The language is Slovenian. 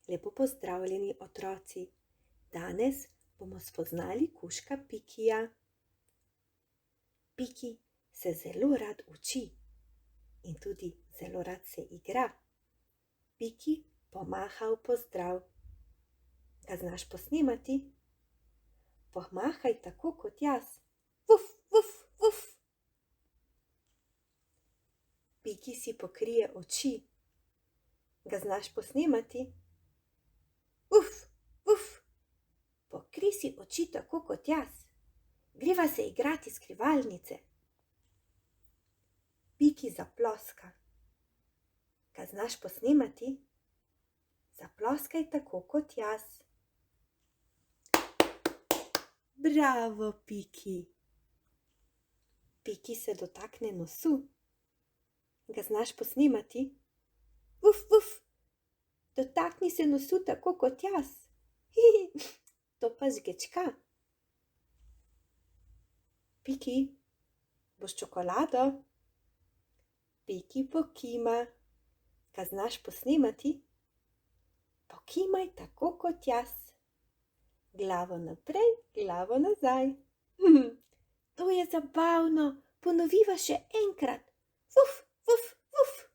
Lepo pozdravljeni, otroci. Danes bomo spoznali kužka Pikija. Piki se zelo rad uči in tudi zelo rad se igra. Piki pomaha v pozdrav. Ga znaš posnemati? Pomahaj tako kot jaz. Vuf, vuf, vuf. Piki si pokrije oči. Ga znaš posnemati? Uf, uf. Pokrij si oči tako kot jaz. Greva se igrati skrivalnice. Piki zaploska. Ga znaš posnemati? Zaploskaj tako kot jaz. Bravo, Piki. Piki se dotakne nosu. Ga znaš posnemati? Uf, uf. Dotakni se nosu tako kot jaz. To pa žgečka. Piki, boš čokolado? Piki pokima. Ga znaš posnemati? Pokimaj tako kot jaz. Glavo naprej, glavo nazaj. To je zabavno. Ponoviva še enkrat. Vuf, vuf, vuf.